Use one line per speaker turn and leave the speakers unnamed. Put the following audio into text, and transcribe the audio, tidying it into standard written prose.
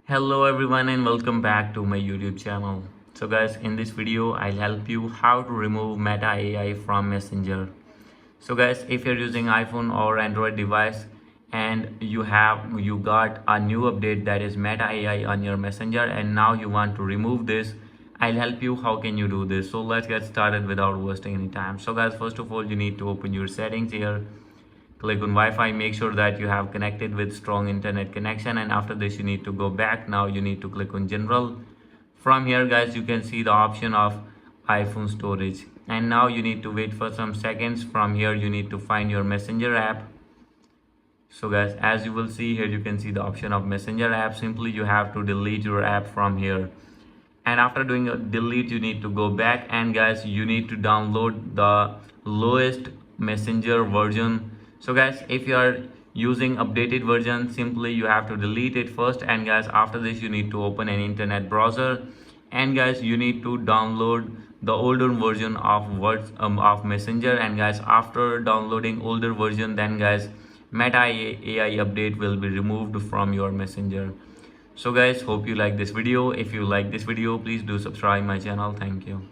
Hello everyone and welcome back to my YouTube channel. So guys, in this video I'll help you how to remove Meta AI from Messenger. So guys, if you're using iPhone or Android device and you got a new update that is Meta AI on your Messenger and now you want to remove this, I'll help you how can you do this. So let's get started without wasting any time. So guys, first of all you need to open your settings here. Click on Wi-Fi, make sure that you have connected with strong internet connection, and after this you need to go back. Now you need to click on general. From here guys, you can see the option of iPhone storage, and now you need to wait for some seconds. From here you need to find your Messenger app. So guys, as you will see here, you can see the option of Messenger app. Simply you have to delete your app from here, and after doing a delete you need to go back, and guys you need to download the lowest Messenger version. So guys, if you are using updated version, simply you have to delete it first, and guys after this you need to open an internet browser, and guys you need to download the older version of Messenger. And guys after downloading older version, then guys Meta AI update will be removed from your Messenger. So guys, hope you like this video. If you like this video, please do subscribe my channel. Thank you.